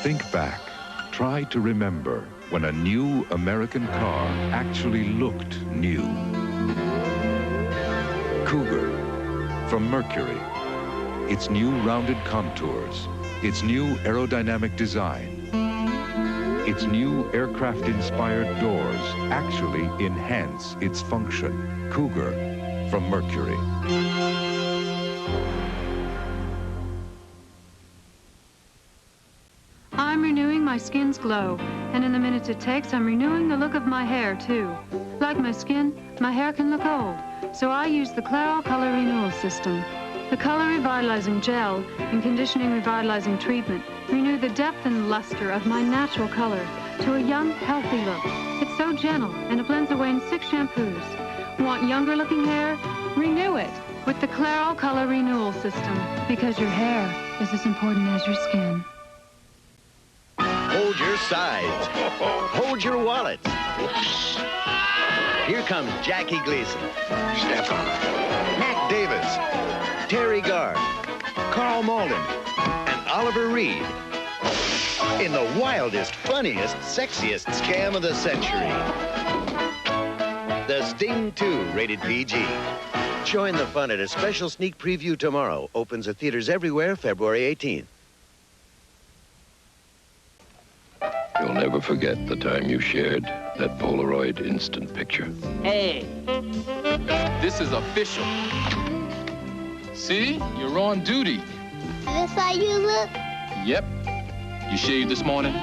Think back. Try to remember when a new American car actually looked new. Cougar from Mercury. Its new rounded contours, its new aerodynamic design, its new aircraft-inspired doors actually enhance its function. Cougar from Mercury. I'm renewing my skin's glow, and in the minutes it takes, I'm renewing the look of my hair, too. Like my skin, my hair can look old, so I use the Clairol Color Renewal System. The color revitalizing gel and conditioning revitalizing treatment renew the depth and luster of my natural color to a young, healthy look. It's so gentle, and it blends away in 6 shampoos. Want younger looking hair? Renew it with the Clairol Color Renewal System, because your hair is as important as your skin. Hold your sides. Hold your wallets. Here comes Jackie Gleason. Step on it. Mac Davis. Terry Garr. Carl Malden. And Oliver Reed. In the wildest, funniest, sexiest scam of the century. The Sting 2, rated PG. Join the fun at a special sneak preview tomorrow. Opens at theaters everywhere February 18th. You'll never forget the time you shared that Polaroid instant picture. Hey. This is official. See? You're on duty. That's how you look? Yep. You shaved this morning?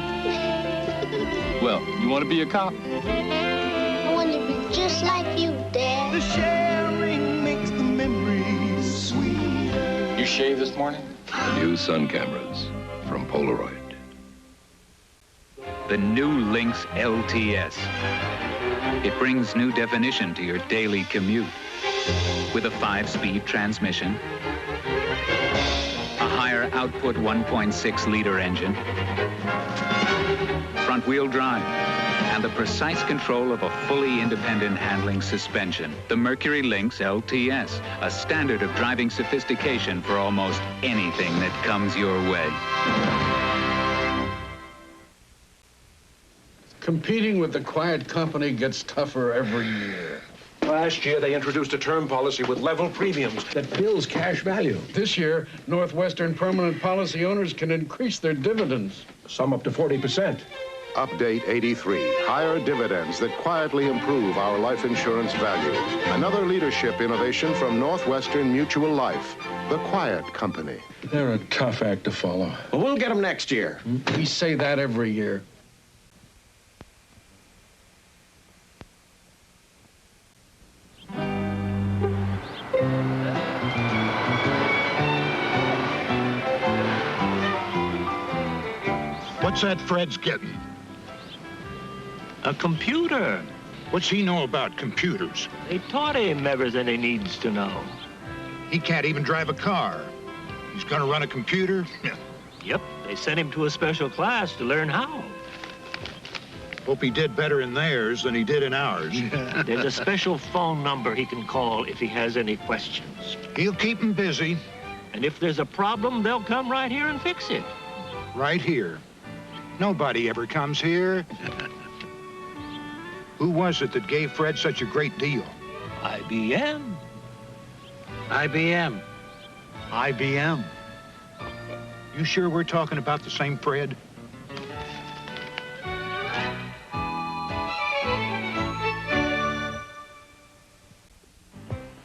Well, you want to be a cop? I want to be just like you, Dad. The sharing makes the memories sweet. You shaved this morning? New Sun cameras from Polaroid. The new Lynx LTS. It brings new definition to your daily commute. With a 5-speed transmission, a higher output 1.6-liter engine, front-wheel drive, and the precise control of a fully independent handling suspension. The Mercury Lynx LTS, a standard of driving sophistication for almost anything that comes your way. Competing with the quiet company gets tougher every year. Last year, they introduced a term policy with level premiums that builds cash value. This year, Northwestern permanent policy owners can increase their dividends. Some up to 40%. Update 83. Higher dividends that quietly improve our life insurance value. Another leadership innovation from Northwestern Mutual Life, the quiet company. They're a tough act to follow. Well, we'll get them next year. We say that every year. What's that Fred's getting? A computer. What's he know about computers? They taught him everything he needs to know. He can't even drive a car. He's gonna run a computer? Yep, they sent him to a special class to learn how. Hope he did better in theirs than he did in ours. There's a special phone number he can call if he has any questions. He'll keep him busy. And if there's a problem, they'll come right here and fix it. Right here. Nobody ever comes here. Who was it that gave Fred such a great deal? IBM. IBM. IBM. You sure we're talking about the same Fred?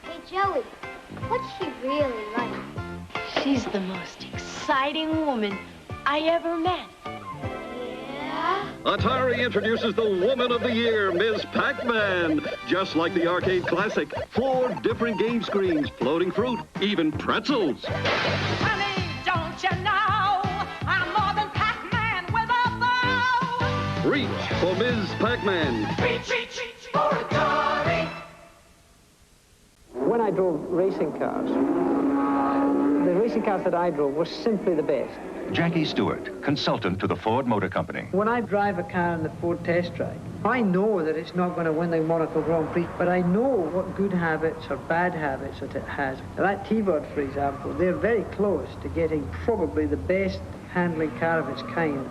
Hey, Joey, what's she really like? She's the most exciting woman I ever met. Atari introduces the Woman of the Year, Ms. Pac-Man. Just like the arcade classic, 4 different game screens, floating fruit, even pretzels. Honey, don't you know I'm more than Pac-Man with a bow? Reach for Ms. Pac-Man. Reach for Atari. When I drove racing cars, the racing cars that I drove were simply the best. Jackie Stewart, consultant to the Ford Motor Company. When I drive a car on the Ford test track, I know that it's not going to win the Monaco Grand Prix, but I know what good habits or bad habits that it has. That T-Bird, for example, they're very close to getting probably the best handling car of its kind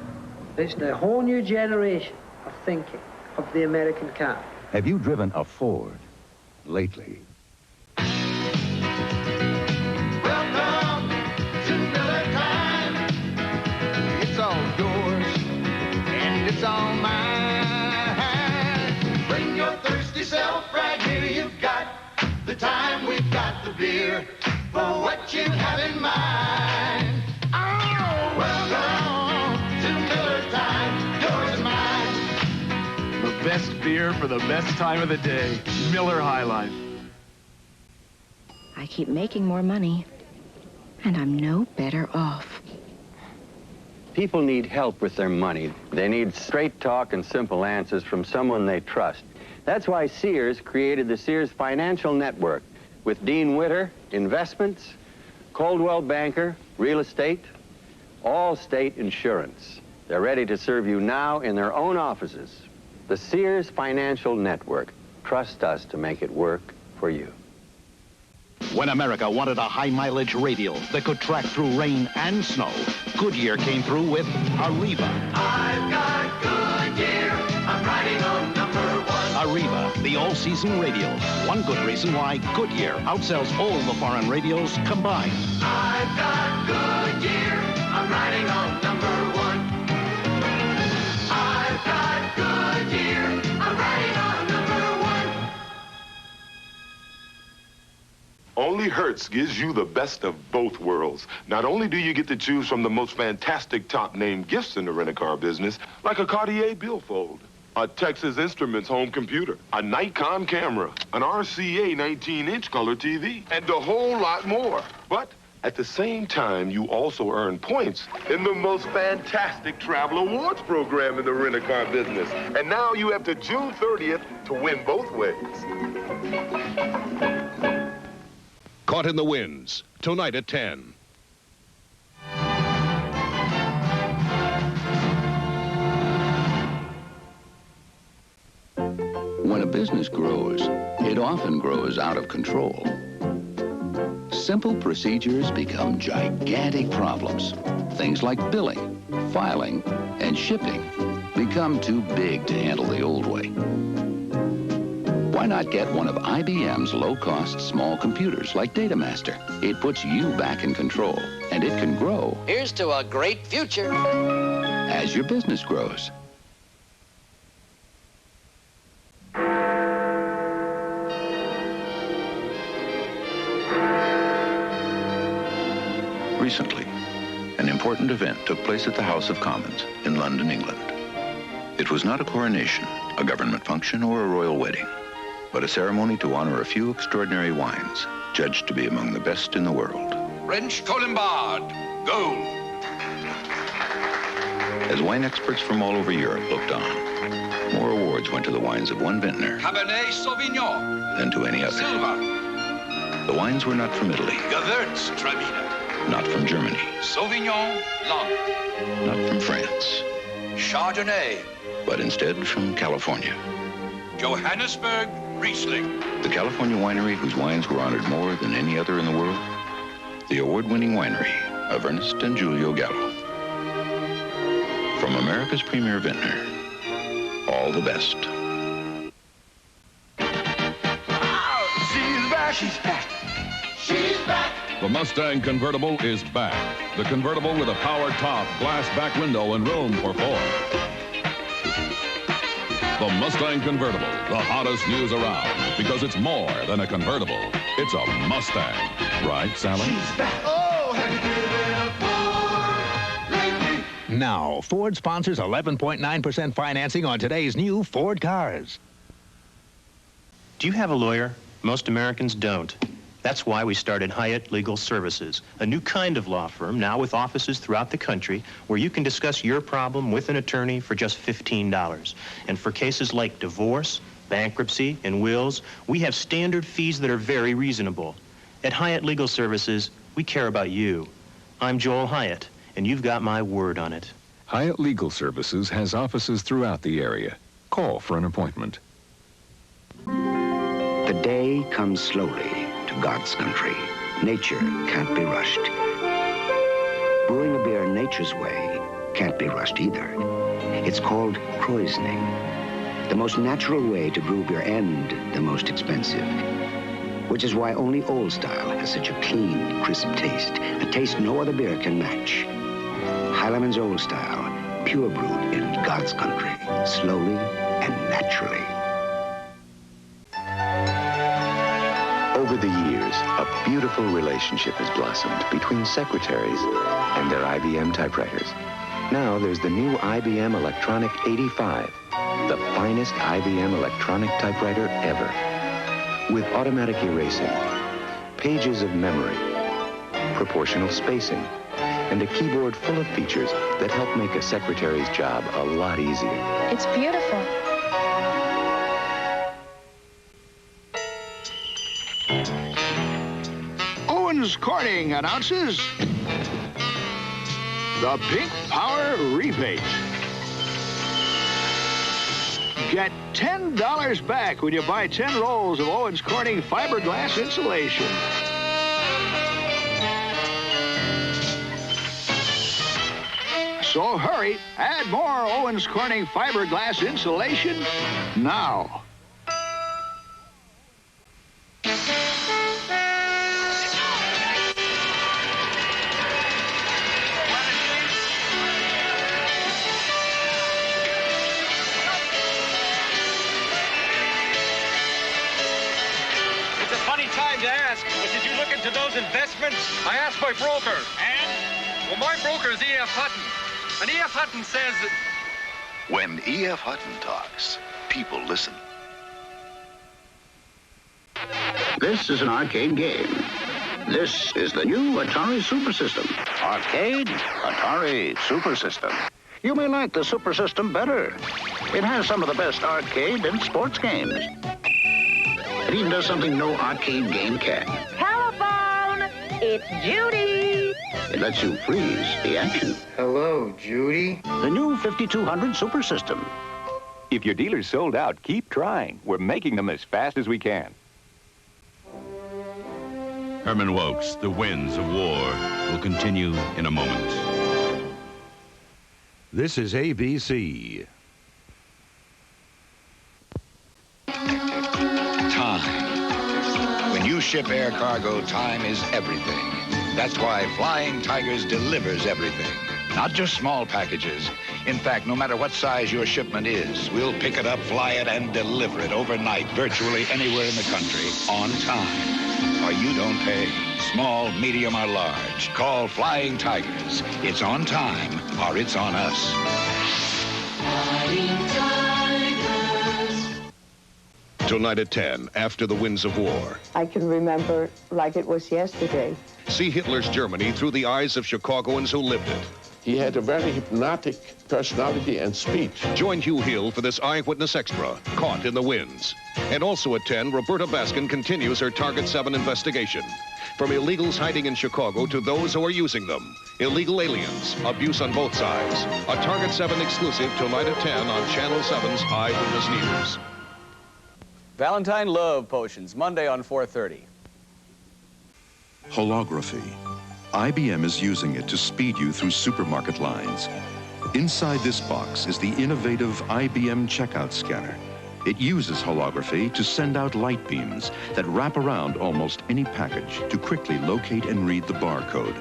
It's the whole new generation of thinking of the American car. Have you driven a Ford lately? Welcome to Miller time. It's all yours and it's all mine. Bring your thirsty self right here. You've got the time, we've got the beer for what you have in mind. Oh, welcome to Miller time. Yours and mine. The best beer for the best time of the day. Miller High Life. I keep making more money, and I'm no better off. People need help with their money. They need straight talk and simple answers from someone they trust. That's why Sears created the Sears Financial Network with Dean Witter, investments, Coldwell Banker, real estate, Allstate Insurance. They're ready to serve you now in their own offices. The Sears Financial Network. Trust us to make it work for you. When America wanted a high-mileage radial that could track through rain and snow, Goodyear came through with Arriva. I've got Goodyear. I'm riding on #1. Arriva, the all-season radial. One good reason why Goodyear outsells all the foreign radials combined. I've got Goodyear. I'm riding on #1. I've got Goodyear. I'm riding on #1. Only Hertz gives you the best of both worlds. Not only do you get to choose from the most fantastic top-name gifts in the rent-a-car business, like a Cartier billfold, a Texas Instruments home computer, a Nikon camera, an RCA 19-inch color TV, and a whole lot more. But at the same time, you also earn points in the most fantastic travel awards program in the rent-a-car business. And now you have to June 30th to win both ways. Caught in the Winds, tonight at 10. When a business grows, it often grows out of control. Simple procedures become gigantic problems. Things like billing, filing, and shipping become too big to handle the old way. Why not get one of IBM's low-cost small computers like DataMaster? It puts you back in control, and it can grow. Here's to a great future. As your business grows. Recently, an important event took place at the House of Commons in London, England. It was not a coronation, a government function, or a royal wedding, but a ceremony to honor a few extraordinary wines, judged to be among the best in the world. French Colombard, gold. As wine experts from all over Europe looked on, more awards went to the wines of one vintner Cabernet Sauvignon. than to any other. Silva. The wines were not from Italy, Gewürztraminer. not from Germany, Sauvignon Blanc. not from France, Chardonnay. but instead from California. Johannesburg Riesling. The California winery whose wines were honored more than any other in the world, the award-winning winery of Ernest and Julio Gallo. From America's premier vintner, all the best. She's back. She's back. She's back. The Mustang Convertible is back. The convertible with a power top, glass back window, and room for 4. The Mustang Convertible, the hottest news around, because it's more than a convertible. It's a Mustang. Right, Sally? She's back. Oh, have you given a Ford lately? Now, Ford sponsors 11.9% financing on today's new Ford cars. Do you have a lawyer? Most Americans don't. That's why we started Hyatt Legal Services, a new kind of law firm now with offices throughout the country where you can discuss your problem with an attorney for just $15. And for cases like divorce, bankruptcy, and wills, we have standard fees that are very reasonable. At Hyatt Legal Services, we care about you. I'm Joel Hyatt, and you've got my word on it. Hyatt Legal Services has offices throughout the area. Call for an appointment. The day comes slowly to God's country. Nature can't be rushed. Brewing a beer nature's way can't be rushed either. It's called kreuzening, the most natural way to groove your end, the most expensive. Which is why only Old Style has such a clean, crisp taste, a taste no other beer can match. Heileman's Old Style, pure brewed in God's country, slowly and naturally. Over the years, a beautiful relationship has blossomed between secretaries and their IBM typewriters. Now there's the new IBM Electronic 85, the finest IBM electronic typewriter ever. With automatic erasing, pages of memory, proportional spacing, and a keyboard full of features that help make a secretary's job a lot easier. It's beautiful. Owens-Corning announces the Pink Power Rebate. Get $10 back when you buy 10 rolls of Owens-Corning Fiberglas insulation. So hurry, add more Owens-Corning Fiberglas insulation now. To those investments, I asked my broker. And? Well, my broker is E.F. Hutton. And E.F. Hutton says that... When E.F. Hutton talks, people listen. This is an arcade game. This is the new Atari Super System. Arcade, Atari Super System. You may like the Super System better. It has some of the best arcade and sports games. It even does something no arcade game can. Telephone! It's Judy! It lets you freeze the action. Hello, Judy. The new 5200 Super System. If your dealer's sold out, keep trying. We're making them as fast as we can. Herman Woukes, The Winds of War, will continue in a moment. This is ABC. Time. When you ship air cargo, time is everything. That's why Flying Tigers delivers everything. Not just small packages. In fact, no matter what size your shipment is, we'll pick it up, fly it, and deliver it overnight, virtually anywhere in the country, on time. Or you don't pay. Small, medium, or large. Call Flying Tigers. It's on time, or it's on us. Flying Tigers. Tonight at 10, after the Winds of War. I can remember like it was yesterday. See Hitler's Germany through the eyes of Chicagoans who lived it. He had a very hypnotic personality and speech. Join Hugh Hill for this Eyewitness Extra, Caught in the Winds. And also at 10, Roberta Baskin continues her Target 7 investigation. From illegals hiding in Chicago to those who are using them. Illegal aliens, abuse on both sides. A Target 7 exclusive tonight at 10 on Channel 7's Eyewitness News. Valentine Love Potions, Monday on 4:30. Holography. IBM is using it to speed you through supermarket lines. Inside this box is the innovative IBM checkout scanner. It uses holography to send out light beams that wrap around almost any package to quickly locate and read the barcode.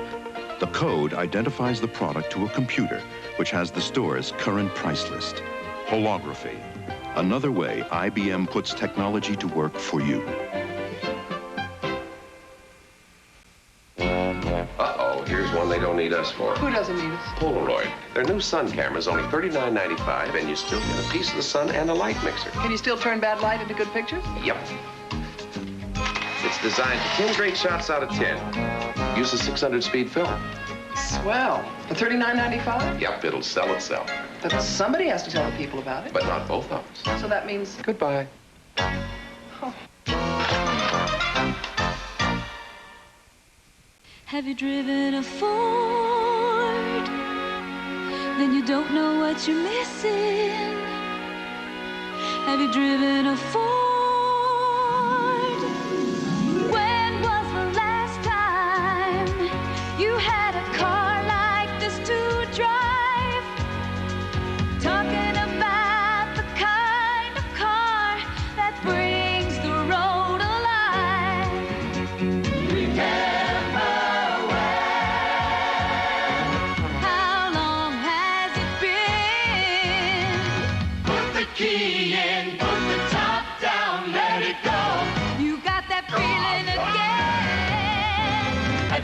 The code identifies the product to a computer, which has the store's current price list. Holography. Another way IBM puts technology to work for you. Uh-oh, here's one they don't need us for. Who doesn't need us? Polaroid. Their new sun camera's only $39.95, and you still get a piece of the sun and a light mixer. Can you still turn bad light into good pictures? Yep. It's designed for 10 great shots out of 10. Uses 600 speed film. Swell. For $39.95? Yep, it'll sell itself. But somebody has to tell the people about it. But not both of us. So that means... Goodbye. Oh. Have you driven a Ford? Then you don't know what you're missing. Have you driven a Ford? When was the last time you had a car like this to drive?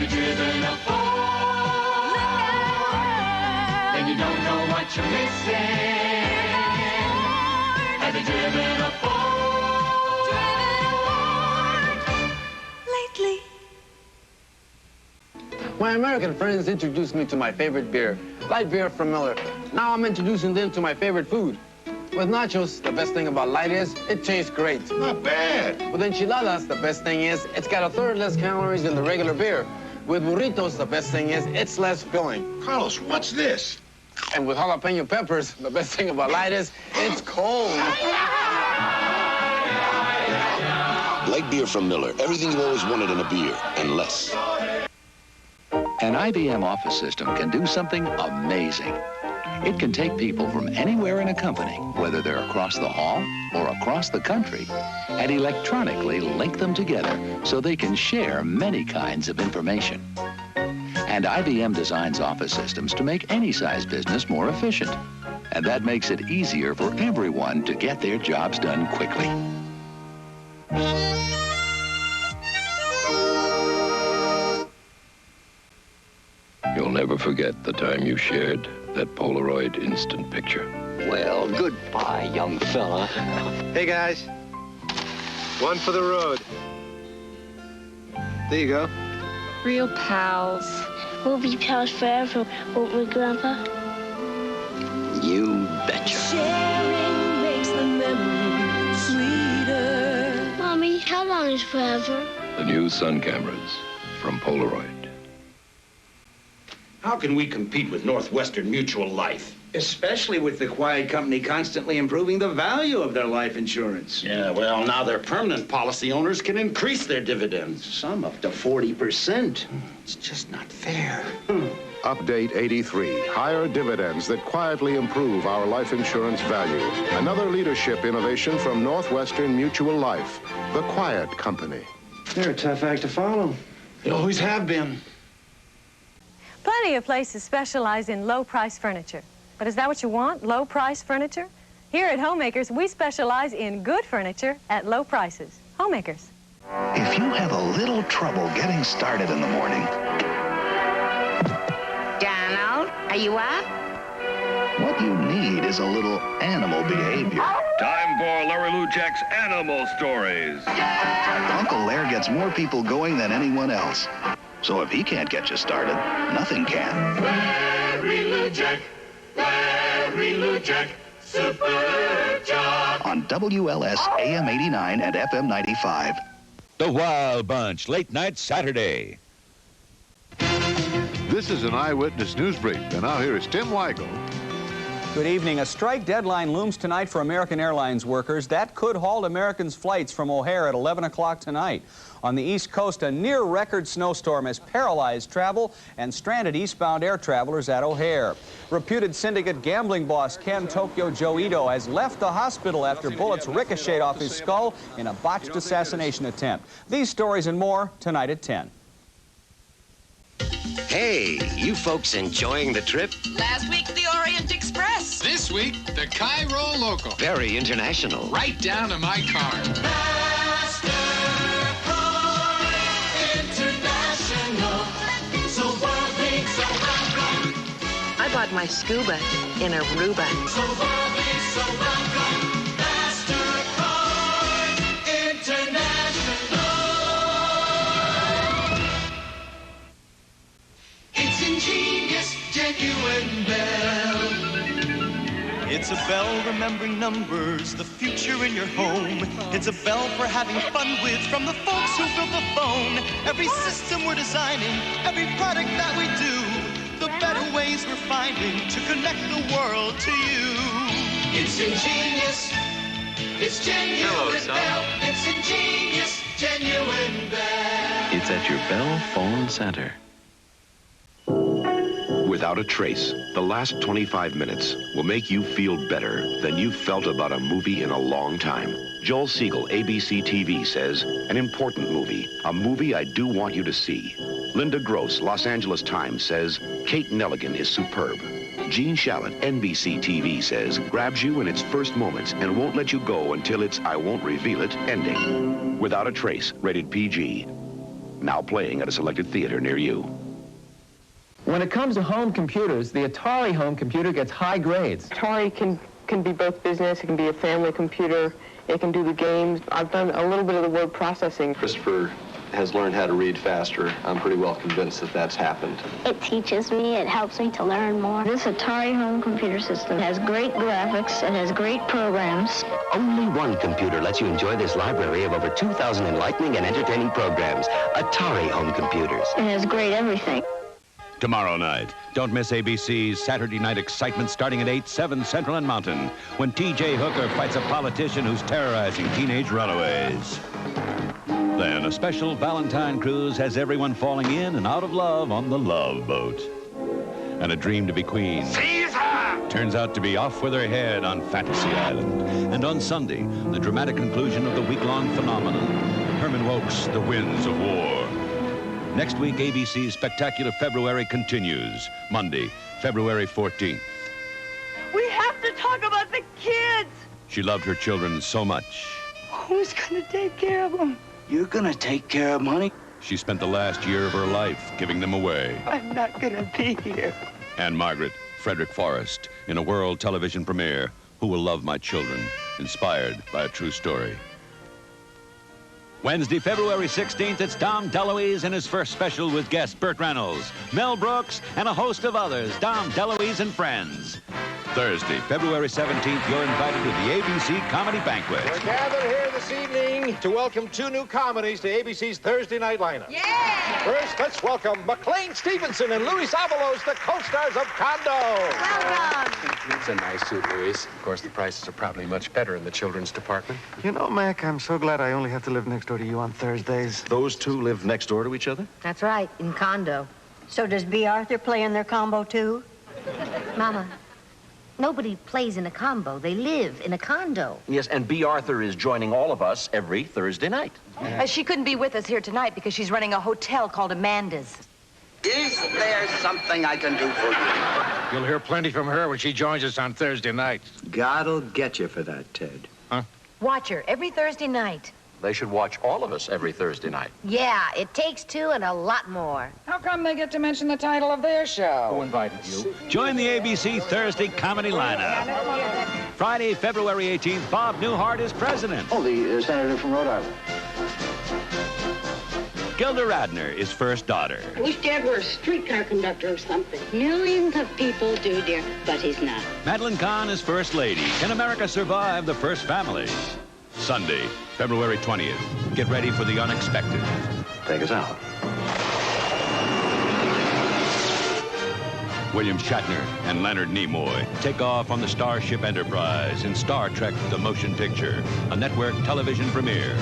you driven a Ford? Then you don't know what you're missing. Have you driven a Ford? Lately. My American friends introduced me to my favorite beer, light beer from Miller. Now I'm introducing them to my favorite food. With nachos, the best thing about light is it tastes great. Not bad. With enchiladas, the best thing is it's got a third less calories than the regular beer. With burritos, the best thing is it's less filling. Carlos, what's this? And with jalapeno peppers, the best thing about light is it's cold. Light beer from Miller. Everything you always wanted in a beer, and less. An IBM Office system can do something amazing. It can take people from anywhere in a company, whether they're across the hall or across the country, and electronically link them together so they can share many kinds of information. And IBM designs office systems to make any size business more efficient. And that makes it easier for everyone to get their jobs done quickly. You'll never forget the time you shared that Polaroid instant picture. Well, goodbye, young fella. Hey, guys. One for the road. There you go. Real pals. We'll be pals forever, won't we, Grandpa? You betcha. Sharing makes the memory sweeter. Mommy, how long is forever? The new Sun cameras from Polaroid. How can we compete with Northwestern Mutual Life? Especially with the quiet company constantly improving the value of their life insurance. Yeah, well, now their permanent policy owners can increase their dividends. Some up to 40%. It's just not fair. Update 83. Higher dividends that quietly improve our life insurance value. Another leadership innovation from Northwestern Mutual Life, the quiet company. They're a tough act to follow. They always have been. Plenty of places specialize in low-price furniture. But is that what you want, low-price furniture? Here at Homemakers, we specialize in good furniture at low prices. Homemakers. If you have a little trouble getting started in the morning. Donald, are you up? What you need is a little animal behavior. Time for Larry Lujak's Animal Stories. Uncle Lair gets more people going than anyone else. So if he can't get you started, nothing can. Larry Lujak, super job. On WLS AM 89 and FM 95. The Wild Bunch, late night Saturday. This is an Eyewitness News Brief, and now here is Tim Weigel. Good evening. A strike deadline looms tonight for American Airlines workers. That could halt Americans' flights from O'Hare at 11 o'clock tonight. On the East Coast, a near-record snowstorm has paralyzed travel and stranded eastbound air travelers at O'Hare. Reputed syndicate gambling boss Ken Tokyo Joe Ito has left the hospital after bullets ricocheted off his skull in a botched assassination attempt. These stories and more tonight at 10. Hey, you folks enjoying the trip? Last week, the Orient Express. This week, the Cairo Local. Very international. Right down to my car. International. So worldly, so welcome. I bought my scuba in Aruba. So worldly, so welcome. MasterCard International. It's ingenious, genuine bell. It's a bell remembering numbers, the future in your home. It's a bell for having fun with from the folks who built the phone. Every system we're designing, every product that we do, the better ways we're finding to connect the world to you. It's ingenious, it's genuine. Hello, son. Bell. It's ingenious, genuine bell. It's at your Bell Phone Center. Without a trace, the last 25 minutes will make you feel better than you've felt about a movie in a long time. Joel Siegel, ABC TV, says, an important movie, a movie I do want you to see. Linda Gross, Los Angeles Times, says, Kate Nelligan is superb. Gene Shalit, NBC TV, says, grabs you in its first moments and won't let you go until its I won't reveal it ending. Without a trace, rated PG. now playing at a selected theater near you. When it comes to home computers, the Atari home computer gets high grades. Atari can be both business, it can be a family computer, it can do the games. I've done a little bit of the word processing. Christopher has learned how to read faster. I'm pretty well convinced that that's happened. It teaches me, it helps me to learn more. This Atari home computer system has great graphics, it has great programs. Only one computer lets you enjoy this library of over 2,000 enlightening and entertaining programs. Atari home computers. It has great everything. Tomorrow night, don't miss ABC's Saturday Night Excitement starting at 8, 7 Central and Mountain, when T.J. Hooker fights a politician who's terrorizing teenage runaways. Then a special Valentine cruise has everyone falling in and out of love on the Love Boat. And a dream to be queen turns out to be off with her head on Fantasy Island. And on Sunday, the dramatic conclusion of the week-long phenomenon, Herman Wouk's The Winds of War. Next week, ABC's Spectacular February continues, Monday, February 14th. We have to talk about the kids. She loved her children so much. Who's going to take care of them? You're gonna take care of money? She spent the last year of her life giving them away. I'm not going to be here. And Margaret, Frederick Forrest, in a world television premiere, Who Will Love My Children, inspired by a true story. Wednesday, February 16th, it's Dom DeLuise in his first special with guests Burt Reynolds, Mel Brooks, and a host of others, Dom DeLuise and Friends. Thursday, February 17th, you're invited to the ABC Comedy Banquet. We're gathered here this evening to welcome two new comedies to ABC's Thursday night lineup. Yeah! First, let's welcome McLean Stevenson and Louis Avalos, the co-stars of Condo. Welcome! It's a nice suit, Louis. Of course, the prices are probably much better in the children's department. You know, Mac, I'm so glad I only have to live next door to you on Thursdays. Those two live next door to each other? That's right, in Condo. So does B. Arthur play in their combo, too? Mama, nobody plays in a combo. They live in a condo. Yes, and B. Arthur is joining all of us every Thursday night. She couldn't be with us here tonight because she's running a hotel called Amanda's. Is there something I can do for you? You'll hear plenty from her when she joins us on Thursday night. God'll get you for that, Ted. Huh? Watch her every Thursday night. They should watch all of us every Thursday night. Yeah, it takes two and a lot more. How come they get to mention the title of their show? Who invited you? Join the ABC Thursday comedy lineup. Friday, February 18th, Bob Newhart is president. Oh, the senator from Rhode Island. Gilda Radner is first daughter. I wish Dad were a streetcar conductor or something. Millions of people do, dear, but he's not. Madeline Kahn is first lady. Can America survive the first family? Sunday, February 20th. Get ready for the unexpected. Take us out. William Shatner and Leonard Nimoy take off on the Starship Enterprise in Star Trek The Motion Picture, a network television premiere.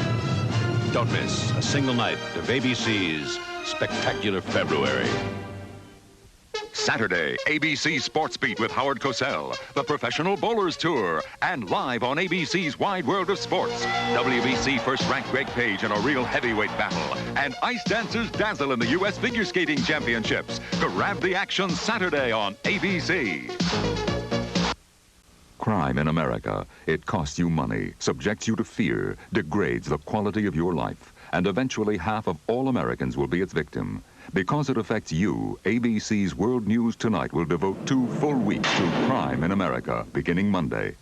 Don't miss a single night of ABC's Spectacular February. Saturday, ABC Sports Beat with Howard Cosell, the Professional Bowlers Tour, and live on ABC's Wide World of Sports. WBC first-ranked Greg Page in a real heavyweight battle, and ice dancers dazzle in the U.S. Figure Skating Championships. Grab the action Saturday on ABC. Crime in America. It costs you money, subjects you to fear, degrades the quality of your life, and eventually half of all Americans will be its victim. Because it affects you, ABC's World News Tonight will devote 2 full weeks to crime in America, beginning Monday.